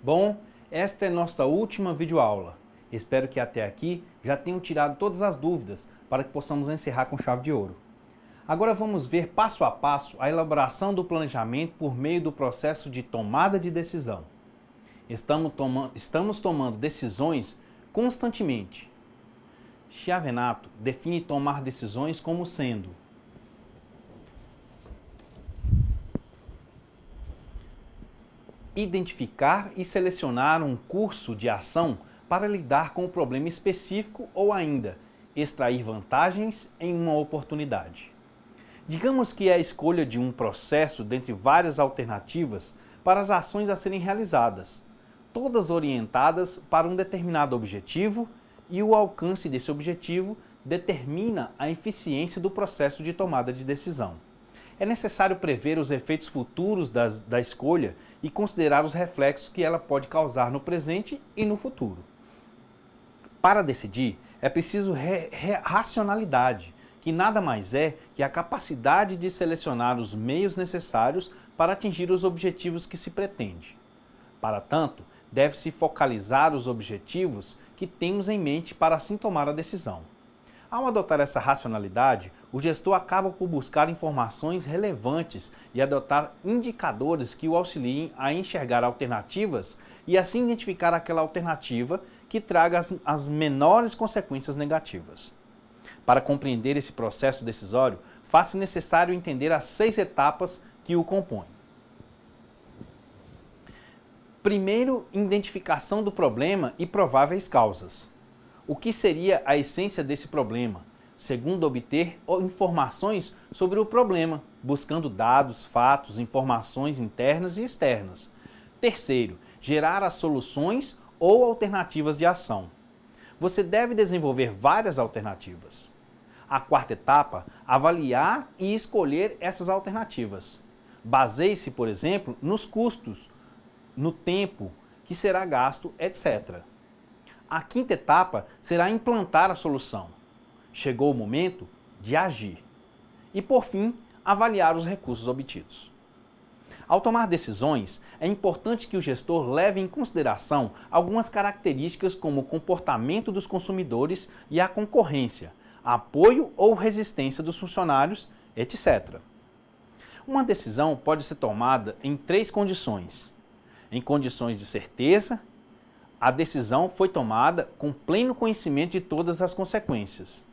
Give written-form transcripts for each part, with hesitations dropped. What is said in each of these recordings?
Bom, esta é nossa última videoaula. Espero que até aqui já tenham tirado todas as dúvidas para que possamos encerrar com chave de ouro. Agora vamos ver passo a passo a elaboração do planejamento por meio do processo de tomada de decisão. Estamos tomando decisões constantemente. Chiavenato define tomar decisões como sendo identificar e selecionar um curso de ação para lidar com um problema específico ou ainda extrair vantagens em uma oportunidade. Digamos que é a escolha de um processo dentre várias alternativas para as ações a serem realizadas, todas orientadas para um determinado objetivo, e o alcance desse objetivo determina a eficiência do processo de tomada de decisão. É necessário prever os efeitos futuros da escolha e considerar os reflexos que ela pode causar no presente e no futuro. Para decidir, é preciso racionalidade, que nada mais é que a capacidade de selecionar os meios necessários para atingir os objetivos que se pretende. Para tanto, deve-se focalizar os objetivos que temos em mente para assim tomar a decisão. Ao adotar essa racionalidade, o gestor acaba por buscar informações relevantes e adotar indicadores que o auxiliem a enxergar alternativas e assim identificar aquela alternativa que traga as menores consequências negativas. Para compreender esse processo decisório, faz-se necessário entender as 6 etapas que o compõem. Primeiro, identificação do problema e prováveis causas. O que seria a essência desse problema? Segundo, obter informações sobre o problema, buscando dados, fatos, informações internas e externas. Terceiro, gerar as soluções ou alternativas de ação. Você deve desenvolver várias alternativas. A quarta etapa, avaliar e escolher essas alternativas. Baseie-se, por exemplo, nos custos, no tempo que será gasto, etc. A quinta etapa será implantar a solução. Chegou o momento de agir. E, por fim, avaliar os recursos obtidos. Ao tomar decisões, é importante que o gestor leve em consideração algumas características como o comportamento dos consumidores e a concorrência, apoio ou resistência dos funcionários, etc. Uma decisão pode ser tomada em 3 condições. Em condições de certeza, a decisão foi tomada com pleno conhecimento de todas as consequências.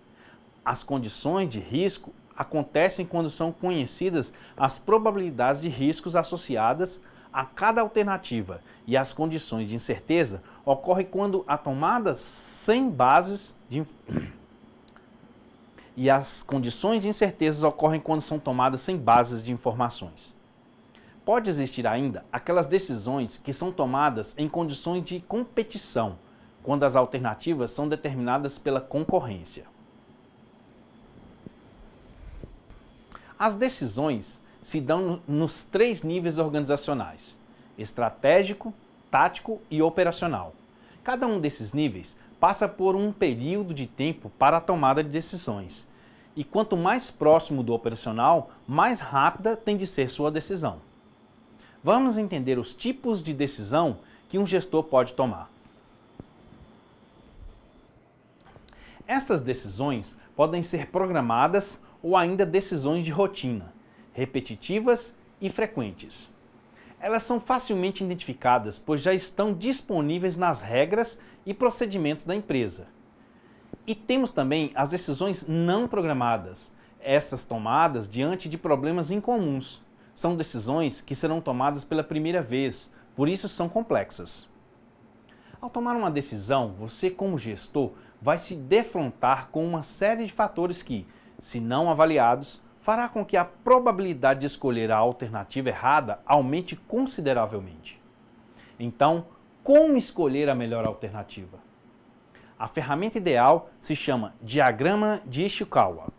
As condições de risco acontecem quando são conhecidas as probabilidades de riscos associadas a cada alternativa, e as condições de incerteza ocorrem quando a tomada sem bases de e as condições de incerteza ocorrem quando são tomadas sem bases de informações. Pode existir ainda aquelas decisões que são tomadas em condições de competição, quando as alternativas são determinadas pela concorrência. As decisões se dão nos 3 níveis organizacionais: estratégico, tático e operacional. Cada um desses níveis passa por um período de tempo para a tomada de decisões. E quanto mais próximo do operacional, mais rápida tem de ser sua decisão. Vamos entender os tipos de decisão que um gestor pode tomar. Essas decisões podem ser programadas ou ainda decisões de rotina, repetitivas e frequentes. Elas são facilmente identificadas, pois já estão disponíveis nas regras e procedimentos da empresa. E temos também as decisões não programadas, essas tomadas diante de problemas incomuns. São decisões que serão tomadas pela primeira vez, por isso são complexas. Ao tomar uma decisão, você como gestor vai se defrontar com uma série de fatores que, se não avaliados, fará com que a probabilidade de escolher a alternativa errada aumente consideravelmente. Então, como escolher a melhor alternativa? A ferramenta ideal se chama Diagrama de Ishikawa.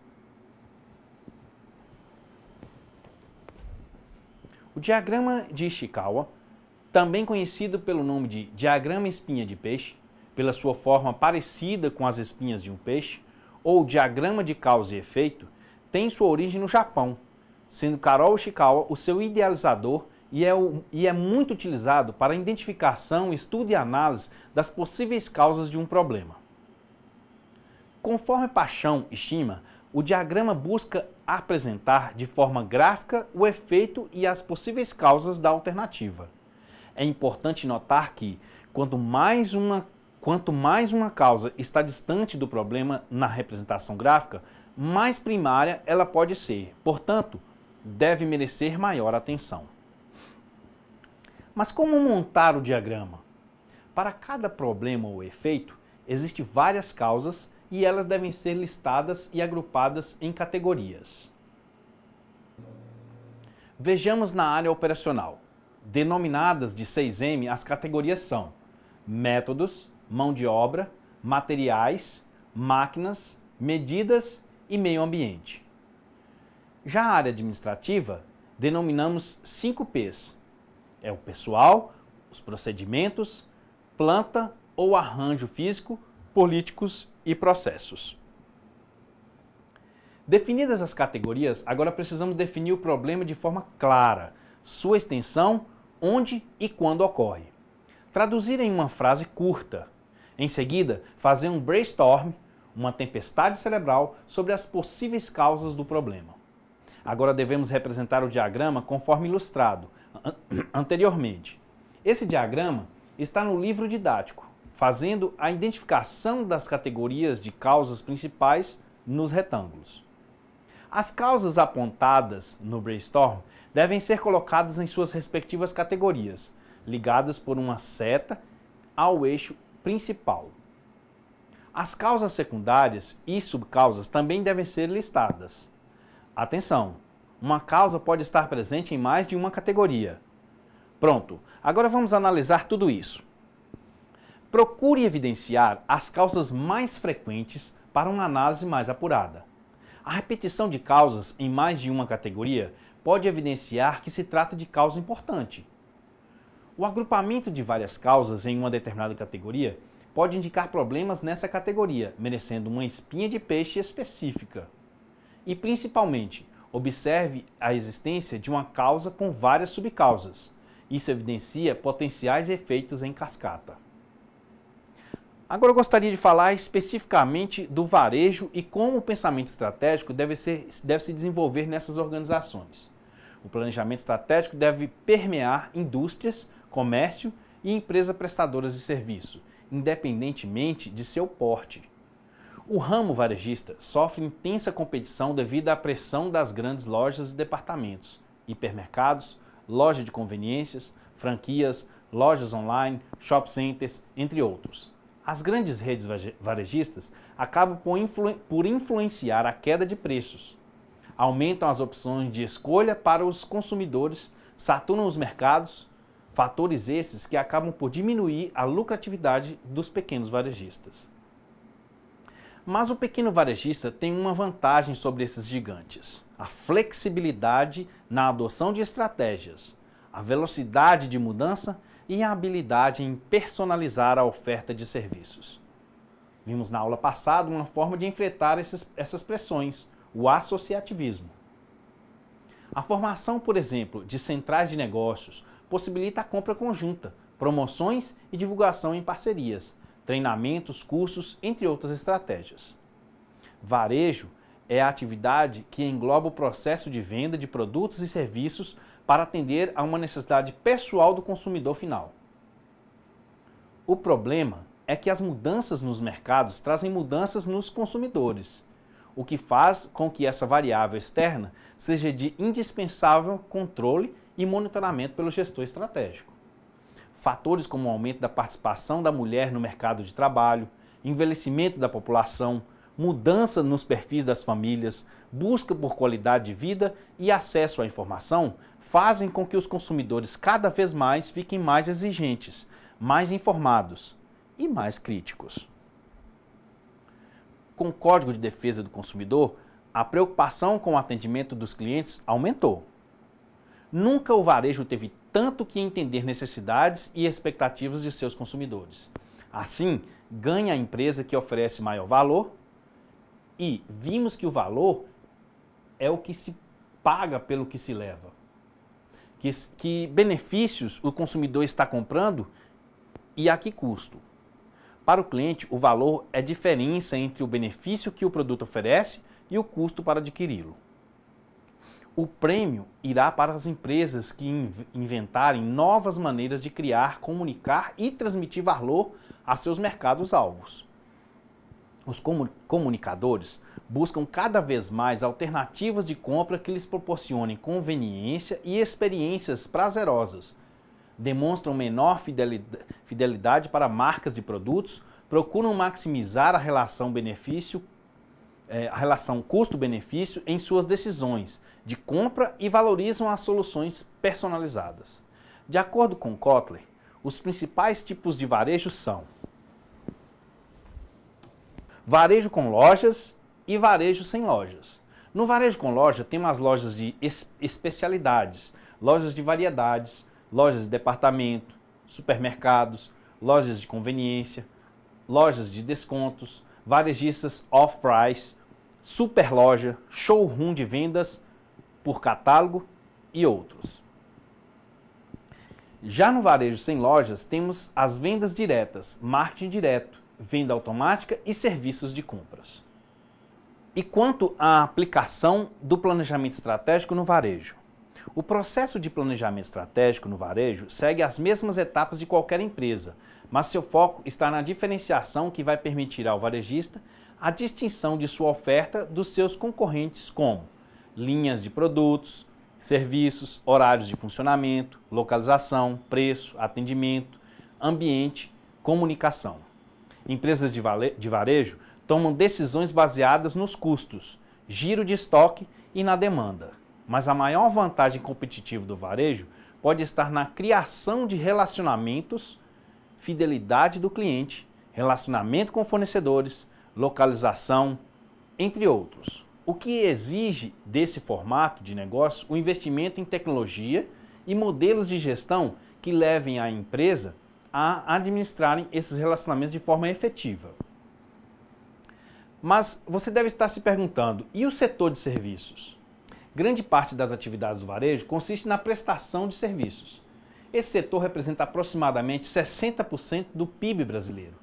O diagrama de Ishikawa, também conhecido pelo nome de diagrama espinha de peixe, pela sua forma parecida com as espinhas de um peixe, ou diagrama de causa e efeito, tem sua origem no Japão, sendo Karol Ishikawa o seu idealizador e é muito utilizado para a identificação, estudo e análise das possíveis causas de um problema. Conforme Paixão estima, o diagrama busca apresentar de forma gráfica o efeito e as possíveis causas da alternativa. É importante notar que, quanto mais uma causa está distante do problema na representação gráfica, mais primária ela pode ser, portanto, deve merecer maior atenção. Mas como montar o diagrama? Para cada problema ou efeito, existem várias causas e elas devem ser listadas e agrupadas em categorias. Vejamos na área operacional. Denominadas de 6M, as categorias são métodos, mão de obra, materiais, máquinas, medidas e meio ambiente. Já a área administrativa, denominamos 5 P's. É o pessoal, os procedimentos, planta ou arranjo físico, políticos e processos. Definidas as categorias, agora precisamos definir o problema de forma clara, sua extensão, onde e quando ocorre. Traduzir em uma frase curta. Em seguida, fazer um brainstorm, uma tempestade cerebral, sobre as possíveis causas do problema. Agora devemos representar o diagrama conforme ilustrado anteriormente. Esse diagrama está no livro didático, fazendo a identificação das categorias de causas principais nos retângulos. As causas apontadas no brainstorm devem ser colocadas em suas respectivas categorias, ligadas por uma seta ao eixo principal. As causas secundárias e subcausas também devem ser listadas. Atenção! Uma causa pode estar presente em mais de uma categoria. Pronto, agora vamos analisar tudo isso. Procure evidenciar as causas mais frequentes para uma análise mais apurada. A repetição de causas em mais de uma categoria pode evidenciar que se trata de causa importante. O agrupamento de várias causas em uma determinada categoria pode indicar problemas nessa categoria, merecendo uma espinha de peixe específica. E, principalmente, observe a existência de uma causa com várias subcausas. Isso evidencia potenciais efeitos em cascata. Agora eu gostaria de falar especificamente do varejo e como o pensamento estratégico deve se desenvolver nessas organizações. O planejamento estratégico deve permear indústrias, comércio e empresas prestadoras de serviço, independentemente de seu porte. O ramo varejista sofre intensa competição devido à pressão das grandes lojas e departamentos, hipermercados, lojas de conveniências, franquias, lojas online, shopping centers, entre outros. As grandes redes varejistas acabam por influenciar a queda de preços, aumentam as opções de escolha para os consumidores, saturam os mercados, fatores esses que acabam por diminuir a lucratividade dos pequenos varejistas. Mas o pequeno varejista tem uma vantagem sobre esses gigantes: a flexibilidade na adoção de estratégias, a velocidade de mudança e a habilidade em personalizar a oferta de serviços. Vimos na aula passada uma forma de enfrentar essas pressões, o associativismo. A formação, por exemplo, de centrais de negócios possibilita a compra conjunta, promoções e divulgação em parcerias, treinamentos, cursos, entre outras estratégias. Varejo é a atividade que engloba o processo de venda de produtos e serviços para atender a uma necessidade pessoal do consumidor final. O problema é que as mudanças nos mercados trazem mudanças nos consumidores, o que faz com que essa variável externa seja de indispensável controle e monitoramento pelo gestor estratégico. Fatores como o aumento da participação da mulher no mercado de trabalho, envelhecimento da população, mudança nos perfis das famílias, busca por qualidade de vida e acesso à informação fazem com que os consumidores cada vez mais fiquem mais exigentes, mais informados e mais críticos. Com o Código de Defesa do Consumidor, a preocupação com o atendimento dos clientes aumentou. Nunca o varejo teve tanto que entender necessidades e expectativas de seus consumidores. Assim, ganha a empresa que oferece maior valor e vimos que o valor é o que se paga pelo que se leva. que benefícios o consumidor está comprando e a que custo. Para o cliente, o valor é a diferença entre o benefício que o produto oferece e o custo para adquiri-lo. O prêmio irá para as empresas que inventarem novas maneiras de criar, comunicar e transmitir valor a seus mercados-alvos. Os comunicadores buscam cada vez mais alternativas de compra que lhes proporcionem conveniência e experiências prazerosas. Demonstram menor fidelidade para marcas de produtos, procuram maximizar a relação custo-benefício em suas decisões de compra e valorizam as soluções personalizadas. De acordo com Kotler, os principais tipos de varejo são varejo com lojas e varejo sem lojas. No varejo com loja, temos as lojas de especialidades, lojas de variedades, lojas de departamento, supermercados, lojas de conveniência, lojas de descontos, varejistas off-price, superloja, showroom de vendas por catálogo e outros. Já no varejo sem lojas, temos as vendas diretas, marketing direto, venda automática e serviços de compras. E quanto à aplicação do planejamento estratégico no varejo? O processo de planejamento estratégico no varejo segue as mesmas etapas de qualquer empresa, mas seu foco está na diferenciação que vai permitir ao varejista a distinção de sua oferta dos seus concorrentes, como linhas de produtos, serviços, horários de funcionamento, localização, preço, atendimento, ambiente, comunicação. Empresas de varejo tomam decisões baseadas nos custos, giro de estoque e na demanda. Mas a maior vantagem competitiva do varejo pode estar na criação de relacionamentos, fidelidade do cliente, relacionamento com fornecedores, localização, entre outros. O que exige desse formato de negócio o investimento em tecnologia e modelos de gestão que levem a empresa a administrarem esses relacionamentos de forma efetiva. Mas você deve estar se perguntando, e o setor de serviços? Grande parte das atividades do varejo consiste na prestação de serviços. Esse setor representa aproximadamente 60% do PIB brasileiro.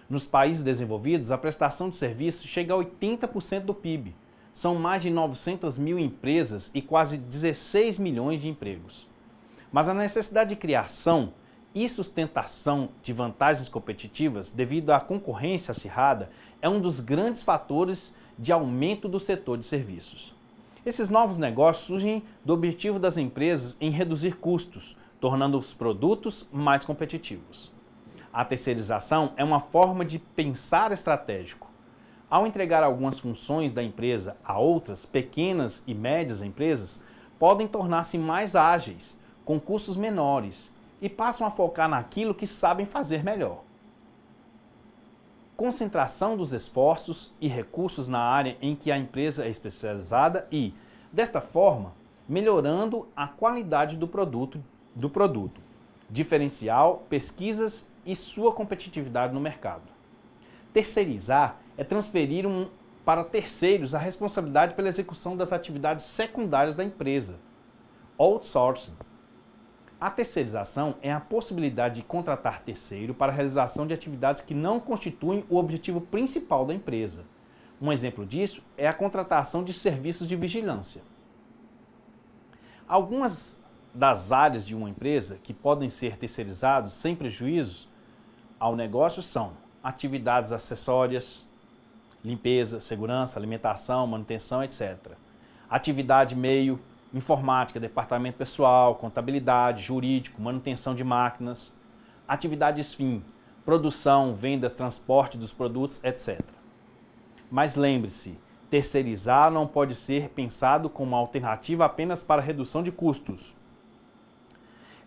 Nos países desenvolvidos, a prestação de serviços chega a 80% do PIB. São mais de 900 mil empresas e quase 16 milhões de empregos. Mas a necessidade de criação e sustentação de vantagens competitivas devido à concorrência acirrada é um dos grandes fatores de aumento do setor de serviços. Esses novos negócios surgem do objetivo das empresas em reduzir custos, tornando os produtos mais competitivos. A terceirização é uma forma de pensar estratégico. Ao entregar algumas funções da empresa a outras pequenas e médias empresas, podem tornar-se mais ágeis, com custos menores, e passam a focar naquilo que sabem fazer melhor. Concentração dos esforços e recursos na área em que a empresa é especializada e, desta forma, melhorando a qualidade do produto, diferencial, pesquisas e sua competitividade no mercado. Terceirizar é transferir para terceiros a responsabilidade pela execução das atividades secundárias da empresa. Outsourcing. A terceirização é a possibilidade de contratar terceiro para a realização de atividades que não constituem o objetivo principal da empresa. Um exemplo disso é a contratação de serviços de vigilância. Algumas das áreas de uma empresa que podem ser terceirizados sem prejuízo ao negócio são atividades acessórias, limpeza, segurança, alimentação, manutenção, etc. Atividade meio, informática, departamento pessoal, contabilidade, jurídico, manutenção de máquinas. Atividades fim, produção, vendas, transporte dos produtos, etc. Mas lembre-se, terceirizar não pode ser pensado como uma alternativa apenas para redução de custos.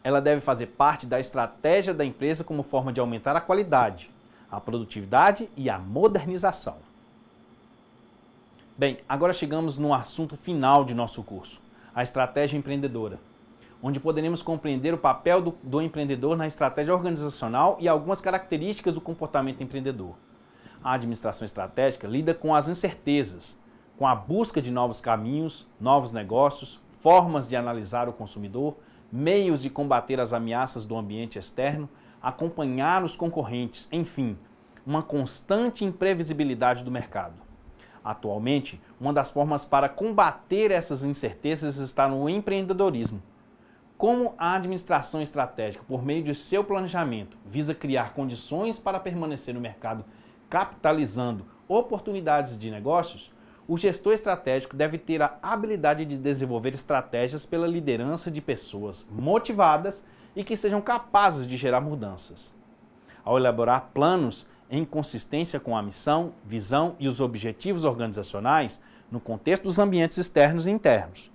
Ela deve fazer parte da estratégia da empresa como forma de aumentar a qualidade, a produtividade e a modernização. Bem, agora chegamos no assunto final de nosso curso, a estratégia empreendedora, onde poderemos compreender o papel do empreendedor na estratégia organizacional e algumas características do comportamento empreendedor. A administração estratégica lida com as incertezas, com a busca de novos caminhos, novos negócios, formas de analisar o consumidor, meios de combater as ameaças do ambiente externo, acompanhar os concorrentes, enfim, uma constante imprevisibilidade do mercado. Atualmente, uma das formas para combater essas incertezas está no empreendedorismo. Como a administração estratégica, por meio de seu planejamento, visa criar condições para permanecer no mercado capitalizando oportunidades de negócios, o gestor estratégico deve ter a habilidade de desenvolver estratégias pela liderança de pessoas motivadas e que sejam capazes de gerar mudanças. Ao elaborar planos em consistência com a missão, visão e os objetivos organizacionais no contexto dos ambientes externos e internos,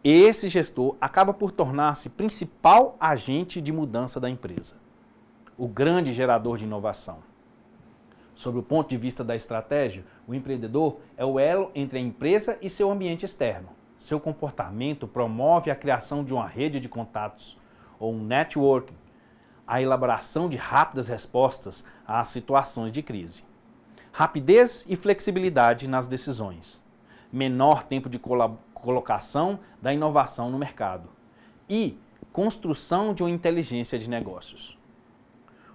esse gestor acaba por tornar-se principal agente de mudança da empresa, o grande gerador de inovação. Sob o ponto de vista da estratégia, o empreendedor é o elo entre a empresa e seu ambiente externo. Seu comportamento promove a criação de uma rede de contatos ou um networking, a elaboração de rápidas respostas às situações de crise, rapidez e flexibilidade nas decisões, menor tempo de colocação da inovação no mercado e construção de uma inteligência de negócios.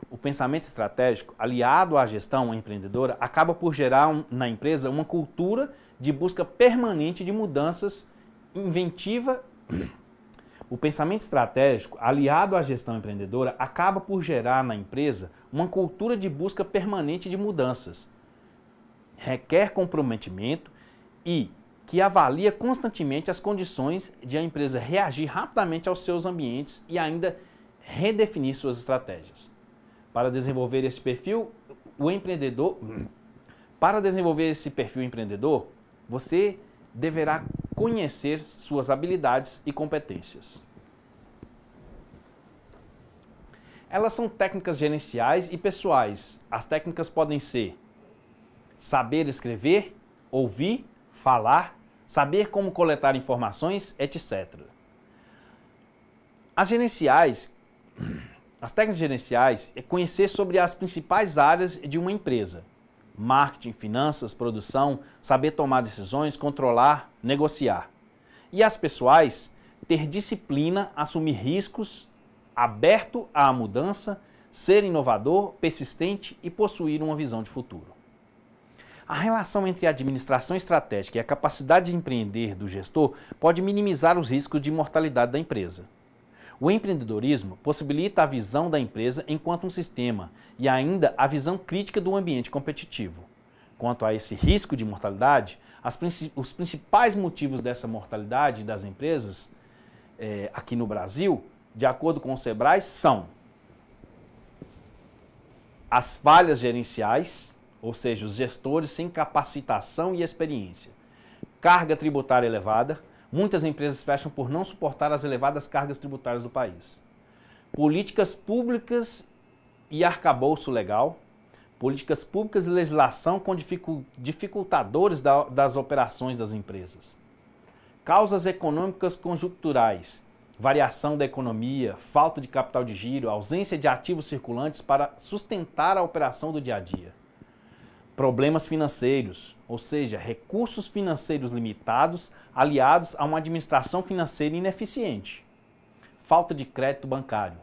O pensamento estratégico, aliado à gestão empreendedora, acaba por gerar na empresa uma cultura de busca permanente de mudanças inventiva. O pensamento estratégico, aliado à gestão empreendedora, acaba por gerar na empresa uma cultura de busca permanente de mudanças. Requer comprometimento e que avalia constantemente as condições de a empresa reagir rapidamente aos seus ambientes e ainda redefinir suas estratégias. Para desenvolver esse perfil, empreendedor, você deverá conhecer suas habilidades e competências. Elas são técnicas gerenciais e pessoais. As técnicas podem ser saber escrever, ouvir, falar, saber como coletar informações, etc. As técnicas gerenciais é conhecer sobre as principais áreas de uma empresa. Marketing, finanças, produção, saber tomar decisões, controlar, negociar. E as pessoais, ter disciplina, assumir riscos, aberto à mudança, ser inovador, persistente e possuir uma visão de futuro. A relação entre a administração estratégica e a capacidade de empreender do gestor pode minimizar os riscos de mortalidade da empresa. O empreendedorismo possibilita a visão da empresa enquanto um sistema e ainda a visão crítica do ambiente competitivo. Quanto a esse risco de mortalidade, os principais motivos dessa mortalidade das empresas aqui no Brasil, de acordo com o Sebrae, são as falhas gerenciais, ou seja, os gestores sem capacitação e experiência, carga tributária elevada. Muitas empresas fecham por não suportar as elevadas cargas tributárias do país. Políticas públicas e arcabouço legal. Políticas públicas e legislação com dificultadores das operações das empresas. Causas econômicas conjunturais. Variação da economia, falta de capital de giro, ausência de ativos circulantes para sustentar a operação do dia a dia. Problemas financeiros, ou seja, recursos financeiros limitados aliados a uma administração financeira ineficiente. Falta de crédito bancário,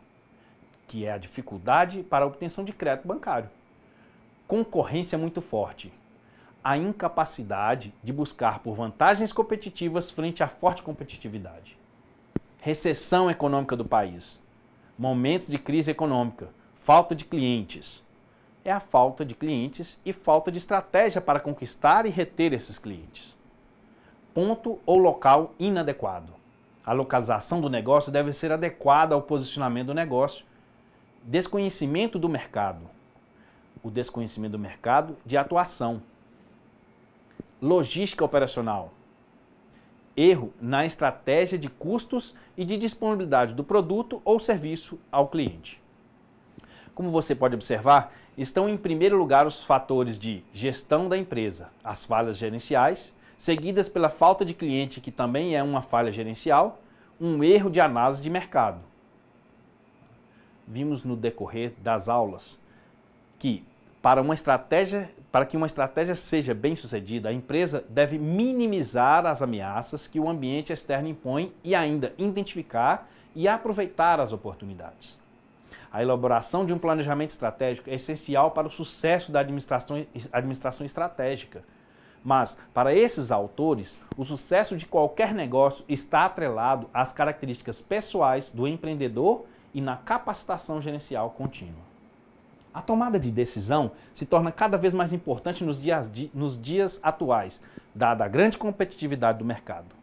que é a dificuldade para a obtenção de crédito bancário. Concorrência muito forte. A incapacidade de buscar por vantagens competitivas frente à forte competitividade. Recessão econômica do país. Momentos de crise econômica. Falta de clientes. É a falta de clientes e falta de estratégia para conquistar e reter esses clientes. Ponto ou local inadequado. A localização do negócio deve ser adequada ao posicionamento do negócio. Desconhecimento do mercado. O desconhecimento do mercado de atuação. Logística operacional. Erro na estratégia de custos e de disponibilidade do produto ou serviço ao cliente. Como você pode observar, estão em primeiro lugar os fatores de gestão da empresa, as falhas gerenciais, seguidas pela falta de cliente, que também é uma falha gerencial, um erro de análise de mercado. Vimos no decorrer das aulas que para que uma estratégia seja bem sucedida, a empresa deve minimizar as ameaças que o ambiente externo impõe e ainda identificar e aproveitar as oportunidades. A elaboração de um planejamento estratégico é essencial para o sucesso da administração estratégica. Mas, para esses autores, o sucesso de qualquer negócio está atrelado às características pessoais do empreendedor e na capacitação gerencial contínua. A tomada de decisão se torna cada vez mais importante nos dias atuais, dada a grande competitividade do mercado.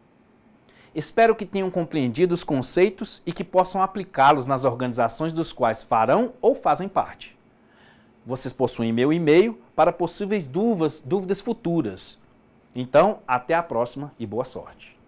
Espero que tenham compreendido os conceitos e que possam aplicá-los nas organizações dos quais farão ou fazem parte. Vocês possuem meu e-mail para possíveis dúvidas futuras. Então, até a próxima e boa sorte.